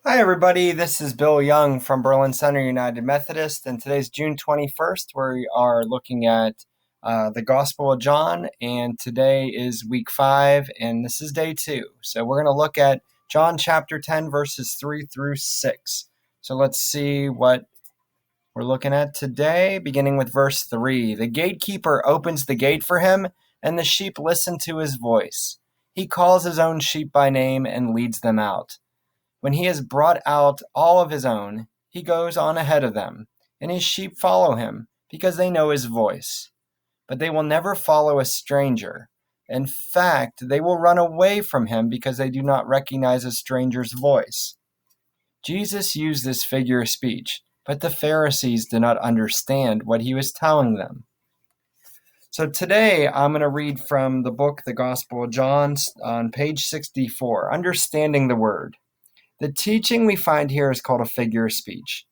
Hi, everybody. This is Bill Young from Berlin Center United Methodist, and today's June 21st. We are looking at the Gospel of John, and today is week 5, and this is day 2. So we're going to look at John chapter 10, verses 3 through 6. So let's see what we're looking at today, beginning with verse 3. The gatekeeper opens the gate for him, and the sheep listen to his voice. He calls his own sheep by name and leads them out. When he has brought out all of his own, he goes on ahead of them, and his sheep follow him, because they know his voice. But they will never follow a stranger. In fact, they will run away from him because they do not recognize a stranger's voice. Jesus used this figure of speech, but the Pharisees did not understand what he was telling them. So today I'm going to read from the book, The Gospel of John, on page 64, Understanding the Word. The teaching we find here is called a figure of speech.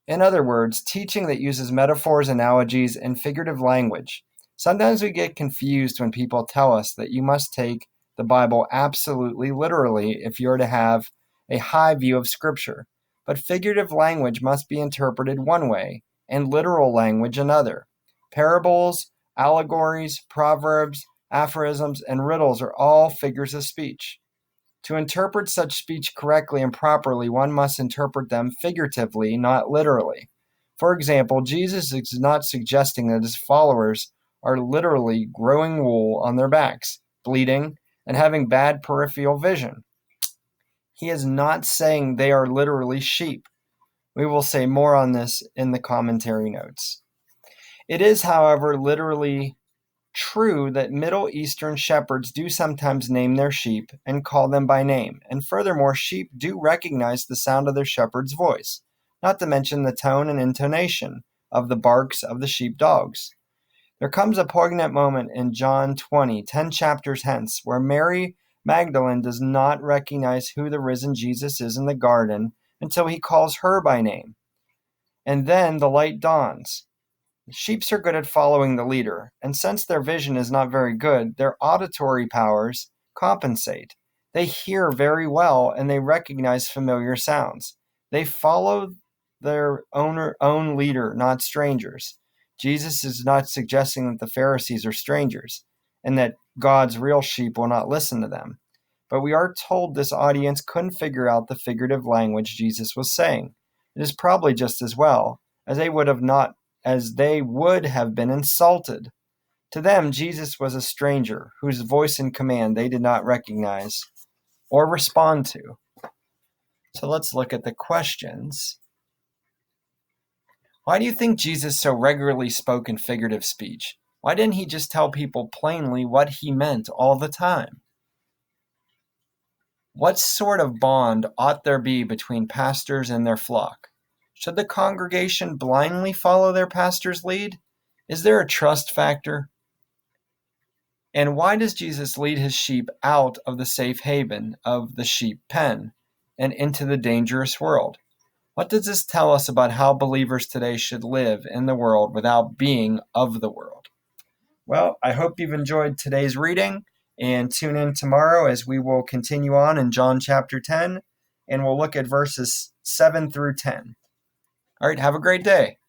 In other words, teaching that uses metaphors, analogies, and figurative language. Sometimes we get confused when people tell us that you must take the Bible absolutely literally if you're to have a high view of Scripture. But figurative language must be interpreted one way, and literal language another. Parables, allegories, proverbs, aphorisms, and riddles are all figures of speech. To interpret such speech correctly and properly, one must interpret them figuratively, not literally. For example, Jesus is not suggesting that his followers are literally growing wool on their backs, bleeding, and having bad peripheral vision. He is not saying they are literally sheep. We will say more on this in the commentary notes. It is, however, literally true that Middle Eastern shepherds do sometimes name their sheep and call them by name, and furthermore, sheep do recognize the sound of their shepherd's voice, not to mention the tone and intonation of the barks of the sheepdogs. There comes a poignant moment in John 20, 10 chapters hence, where Mary Magdalene does not recognize who the risen Jesus is in the garden until he calls her by name. And then the light dawns. Sheep are good at following the leader, and since their vision is not very good, their auditory powers compensate. They hear very well, and they recognize familiar sounds. They follow their own leader, not strangers. Jesus is not suggesting that the Pharisees are strangers, and that God's real sheep will not listen to them. But we are told this audience couldn't figure out the figurative language Jesus was saying. It is probably just as well, as they would have been insulted. To them, Jesus was a stranger whose voice and command they did not recognize or respond to. So let's look at the questions. Why do you think Jesus so regularly spoke in figurative speech? Why didn't he just tell people plainly what he meant all the time? What sort of bond ought there be between pastors and their flock? Should the congregation blindly follow their pastor's lead? Is there a trust factor? And why does Jesus lead his sheep out of the safe haven of the sheep pen and into the dangerous world? What does this tell us about how believers today should live in the world without being of the world? Well, I hope you've enjoyed today's reading, and tune in tomorrow as we will continue on in John chapter 10, and we'll look at verses 7 through 10. All right, have a great day.